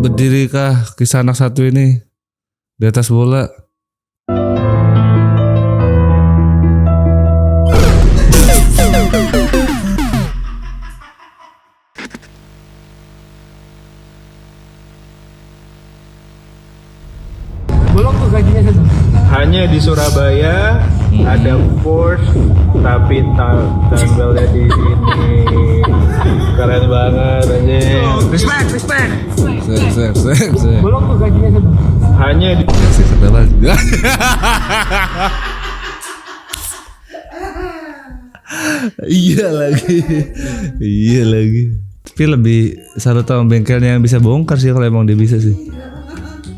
Berdirikah kisah anak satu ini di atas bola? Belum tuh gajinya satu. Hanya di Surabaya ada Porsche tapi tanggalnya di sini. Keren banget anjing. Respect. Sek. Belum tuh gajinya satu. Hanya di Iya lagi. Tapi lebih salut sama bengkelnya yang bisa bongkar sih kalau emang dia bisa sih.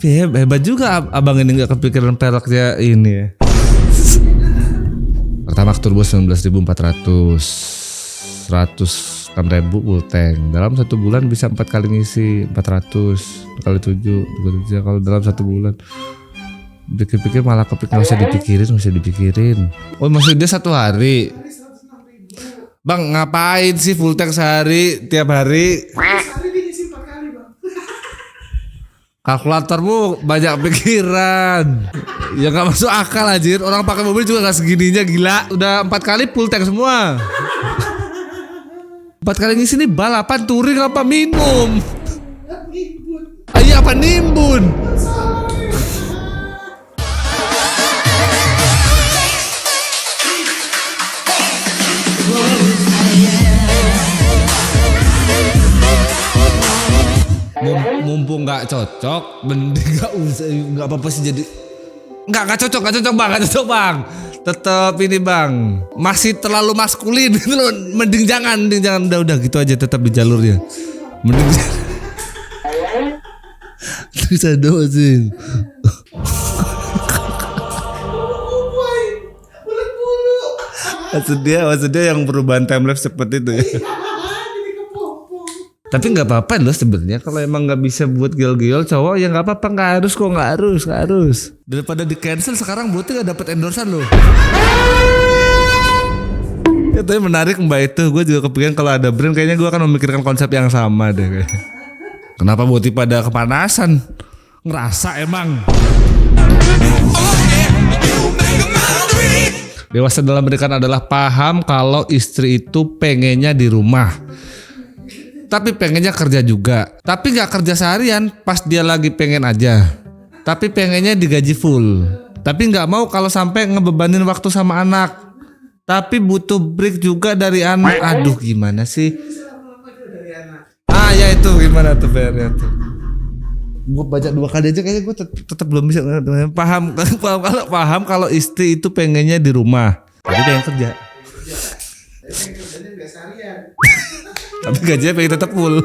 Tapi hebat juga abang ini nggak kepikiran peraknya ini ya. Pertama turbo 19.400, 106.000 full tank. Dalam 1 bulan bisa 4 kali ngisi 400 kali 7 kalau dalam 1 bulan. Pikir-pikir malah nggak usah dipikirin. Oh maksudnya 1 hari. Bang ngapain sih full tank sehari tiap hari? Kalkulatormu banyak pikiran. Ya gak masuk akal anjir. Orang pakai mobil juga gak segininya, gila. Udah 4 kali full tank semua. 4 kali ngisi nih balapan touring apa minum? Iya apa nimbun? Mumpung nggak cocok, mending nggak usah, nggak apa-apa sih jadi. Nggak cocok bang. Tetap ini bang, masih terlalu maskulin gitu loh. Mending jangan, udah gitu aja, tetap di jalurnya. Mending bisa doa sih. Maksudnya yang perubahan timelapse seperti itu ya. Tapi nggak apa-apa loh sebenarnya kalau emang nggak bisa buat gel-gel cowok ya nggak apa-apa, nggak harus. Daripada di cancel sekarang berarti nggak dapet endorsan loh. Ya tapi menarik mbak itu, gue juga kepikiran kalau ada brand kayaknya gue akan memikirkan konsep yang sama deh kayaknya. Kenapa buat pada kepanasan? Ngerasa emang. Dewasa dalam pernikahan adalah paham kalau istri itu pengennya di rumah. Tapi pengennya kerja juga. Tapi gak kerja seharian pas dia lagi pengen aja. Tapi pengennya digaji full. Tapi gak mau kalau sampai ngebebanin waktu sama anak. Tapi butuh break juga dari anak. Aduh gimana sih? Ya itu gimana tuh PR-nya tuh? Gue baca 2 kali aja kayaknya gue tetap belum bisa paham kalau istri itu pengennya di rumah. Tapi pengen kerja. Tapi gajinya pengen tetap full.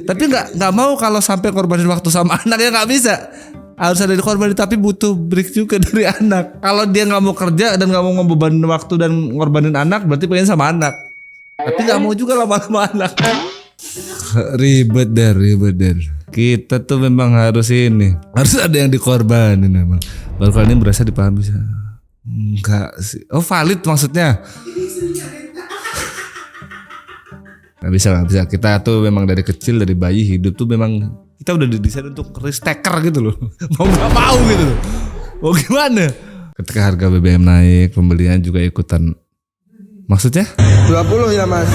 Tapi nggak mau kalau sampai korbanin waktu sama anak, ya nggak bisa. Harus ada dikorbanin tapi butuh break juga dari anak. Kalau dia nggak mau kerja dan nggak mau ngebebanin waktu dan ngorbanin anak, berarti pengen sama anak. Tapi nggak mau juga lama-lama anak. Ribet der. Kita tuh memang harus ada yang dikorbanin memang. Baru kali ini berasa dipahami bisa. Enggak sih. Oh valid maksudnya. Nggak bisa. Kita tuh memang dari kecil, dari bayi hidup tuh memang kita udah didesain untuk risk taker gitu loh. Mau nggak mau gitu loh. Mau gimana? Ketika harga BBM naik, pembelian juga ikutan. Maksudnya? 20 ya mas.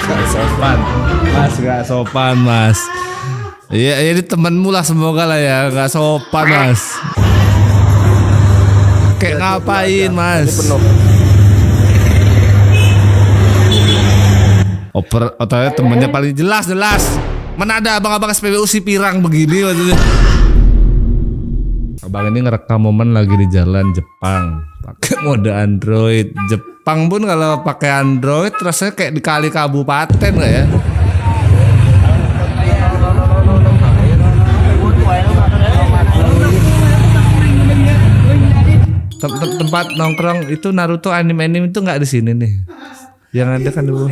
Gak sopan mas. Iya ini temenmu lah semoga lah ya. Gak sopan mas. Kayak ngapain mas? Otaknya temennya paling jelas. Mana ada abang-abang SPBU si pirang begini maksudnya. Abang ini ngerekam momen lagi di jalan Jepang, pakai mode Android. Jepang pun kalau pakai Android rasanya kayak dikali kabupaten nggak ya? Tempat nongkrong itu Naruto anime itu nggak di sini nih. Yang ada kan dulu.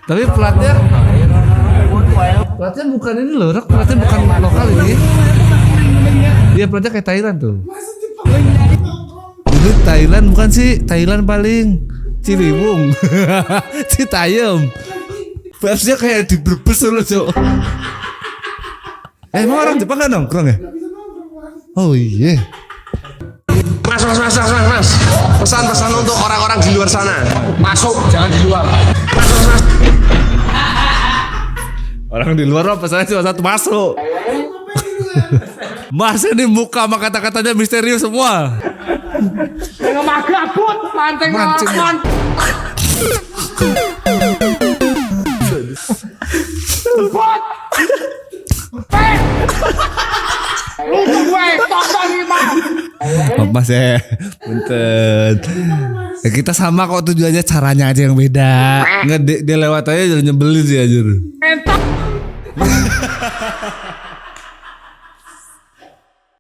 Tapi platnya bukan ini loh, platnya bukan lokal ini. Iya platnya kayak Thailand tuh. Ini Thailand bukan sih? Thailand paling Ciliwung, Citayam. vibes-nya kayak di Brebes dulu, Cok. Emang orang Jepang gak nongkrong ya? Oh iya. Mas. Pesan-pesan untuk orang-orang di luar sana. Masuk, jangan di luar. Mas. Orang di luar apa saya cuma satu masuk. Mas ini muka sama kata-katanya misterius semua. Ngemah gabut, mancing. Bot. Lu gue tonton Mas ya, punten. Ya, kita sama kok tujuannya, caranya aja yang beda. Nggak dia lewat aja jadi nyebelin sih anjir.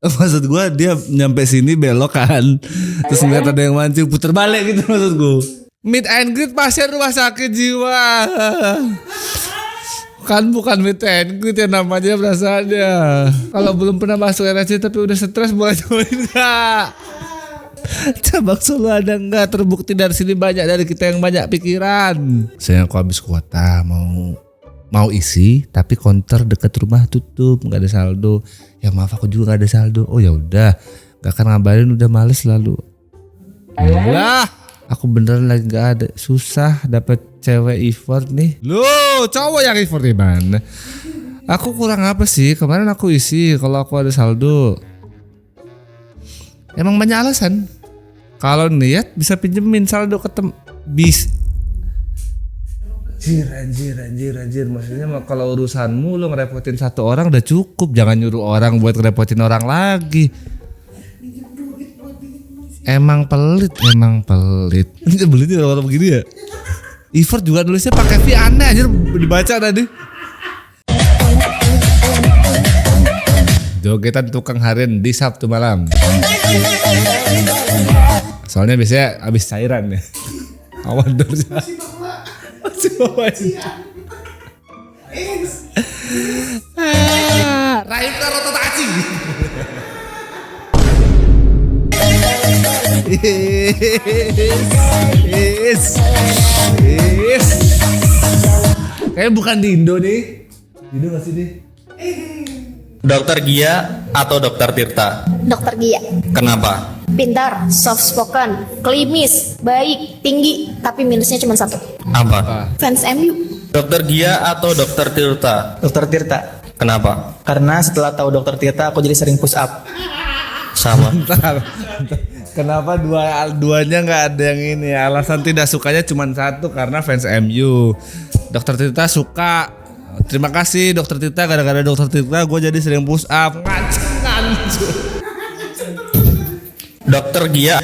Maksud gue dia nyampe sini belok kan, terus ngeliat ada yang mancing puter balik gitu maksud gue. Meet and greet pasien rumah sakit jiwa. Kan bukan meet and greet ya namanya perasaannya. Kalau belum pernah masuk RRC tapi udah stres boleh join nggak? Cabang Solo ada nggak? Terbukti dari sini banyak dari kita yang banyak pikiran. Saya aku habis kuota mau isi tapi counter deket rumah tutup nggak ada saldo. Ya maaf aku juga nggak ada saldo. Oh ya udah nggak akan ngabarin udah males lalu. Lah aku beneran lagi nggak ada, susah dapat cewek effort nih. Loh cowok yang effort di mana? Aku kurang apa sih? Kemarin aku isi kalau aku ada saldo. Emang banyak alasan. Kalau niat bisa pinjemin saldo ke bis. Anjir. Maksudnya kalau urusanmu lo ngerepotin satu orang udah cukup. Jangan nyuruh orang buat ngerepotin orang lagi. Emang pelit. Nyebelin orang begini ya. Effort juga nulisnya pakai V aneh anjir dibaca tadi. Jogetan tukang harian di Sabtu malam. Soalnya biasanya habis cairan ya. Awan dorja. Masih bawain. Rahim Taroto Taci. Kayaknya bukan di Indo nih. Indo gak sih nih? Dokter Gia atau Dokter Tirta? Dokter Gia. Kenapa? Pintar, soft spoken, klimis, baik, tinggi, tapi minusnya cuma satu. Apa? Fans MU. Dokter Gia atau Dokter Tirta? Dokter Tirta. Kenapa? Karena setelah tahu Dokter Tirta aku jadi sering push up. Sama. Bentar. Kenapa duanya nggak ada yang ini? Alasan tidak sukanya cuma satu karena fans MU. Dokter Tirta suka. Terima kasih Dokter Tirta, gara-gara Dokter Tirta gue jadi sering push up. Ngancur. Dokter Gia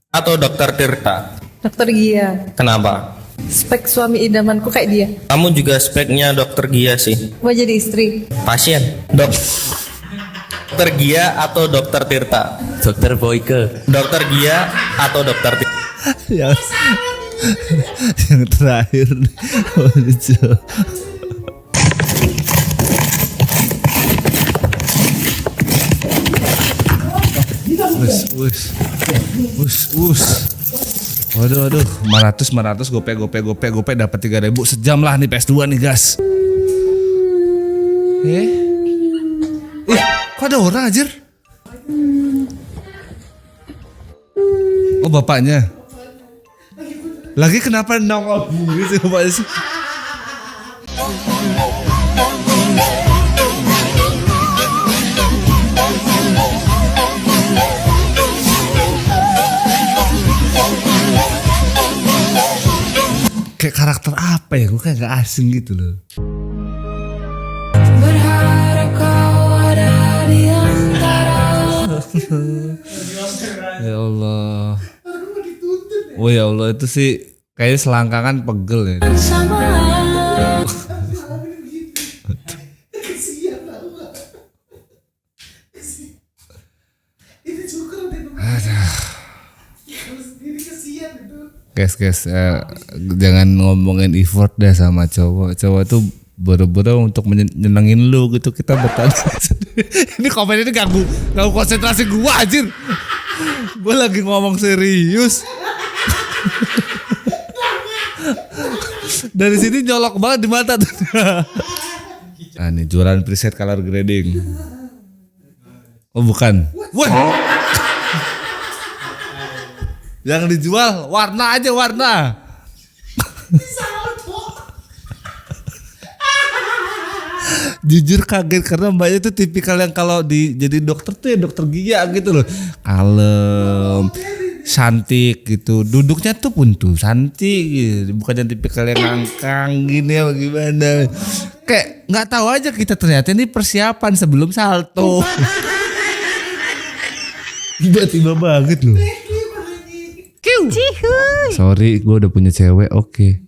atau Dokter Tirta? Dokter Gia. Kenapa? Spek suami idamanku kayak dia. Kamu juga speknya Dokter Gia sih. Mau jadi istri. Pasien. Dokter Gia atau Dokter Tirta? Dokter Boyke. Dokter Gia atau Dokter Tirta? yang terakhir nih. Us. Waduh, 500 gope dapat 3.000 sejam lah nih PS2 nih gas. Kok ada orang anjir? Oh bapaknya. Lagi kenapa nongol gini sih bapaknya sih? Kayak karakter apa ya? Gue kayak gak asing gitu loh. Ya Allah. Oh ya Allah, itu sih kayaknya selangkangan pegel ya. Guys, jangan ngomongin effort dah sama cowok. Cowok tuh boro-boro untuk menyenengin lu gitu. Kita bertanya. Ini komen ini ganggu konsentrasi gua anjir. Gua lagi ngomong serius. Dari sini nyolok banget di mata tuh. Nah nih jualan preset color grading. Oh bukan. Wah. Yang dijual warna aja warna. Jujur kaget karena mbaknya tuh tipikal yang kalau jadi dokter tuh ya dokter Gia gitu loh. Kalem, cantik gitu. Duduknya tuh pun tuh cantik gitu. Bukan yang tipikal yang ngangkang gini ya bagaimana. Kayak nggak tahu aja kita ternyata ini persiapan sebelum salto. Tiba-tiba banget loh. Kiu. Sorry, gue udah punya cewek. Oke.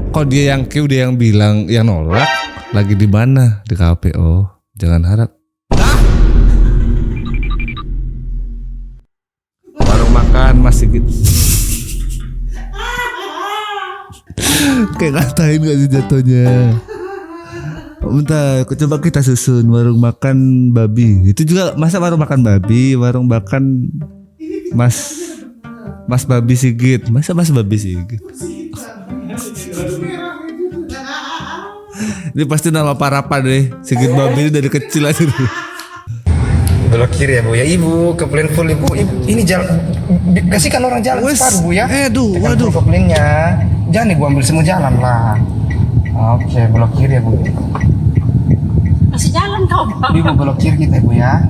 Kok dia yang kiu, dia yang bilang, yang nolak. Lagi di mana? Di KPO. Jangan harap. Warung makan masih gitu. Kayak ngatain gak sih jatuhnya? Bentar, coba kita susun warung makan babi. Itu juga masa warung makan babi, warung makan Mas Babi Sigit. Masa Mas Babi Sigit? Ini pasti nama parapan deh. Sigit Babi ini dari kecil aja. Belok kiri ya Bu ya. Ibu ke plan full Ibu. Ini jalan kasihkan orang jalan separuh Bu ya. Waduh. Ke plannya. Jangan Ibu ambil semua jalan lah. Oke, belok kiri ya Bu. Masih jalan kau. Ibu belok kiri kita Bu ya.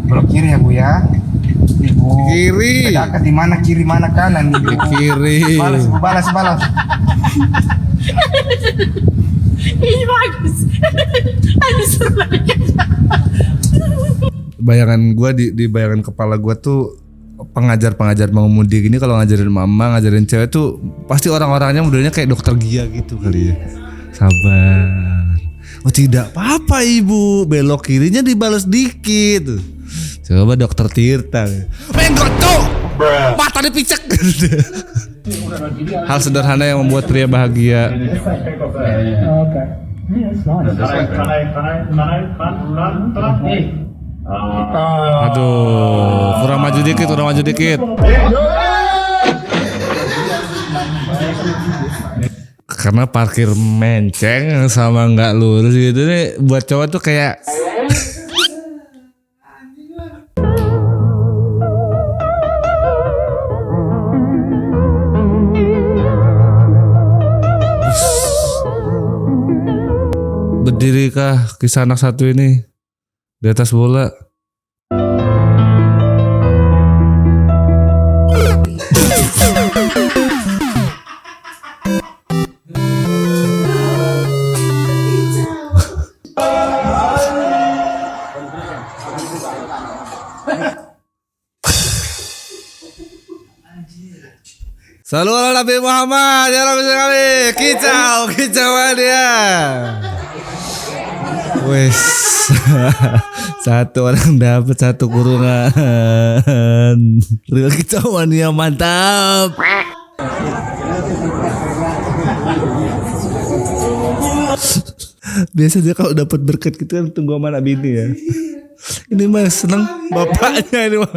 Belok kiri ya Bu ya. Ibu. Kiri. Dekat di mana kiri mana kanan Ibu. Kiri. Balas Bu, balas. Ini bagus. Ada seru lagi. Bayangan gue di bayangan kepala gue tuh pengajar mengemudi gini kalau ngajarin mama, ngajarin cewek tuh pasti orang-orangnya modelnya kayak dokter Gia gitu kali ya. Sabar. Oh tidak apa-apa ibu, belok kirinya dibalas dikit. Coba dokter Tirta. Menggoto, mata dipicek. Hal sederhana yang membuat pria bahagia. Aduh, kurang maju dikit. Karena parkir menceng sama nggak lurus gitu nih, buat cowok tuh kayak berdirikah kisah anak satu ini di atas bola. Salam ala Nabi Muhammad ya Rabbi sekali. Kicau dia. Wes. Satu orang dapat satu kurungan. Real kicauan ya mantap. Biasanya kalau dapat berkat gitu kan tunggu sama anak bini ya. Ini mah seneng bapaknya ini mah.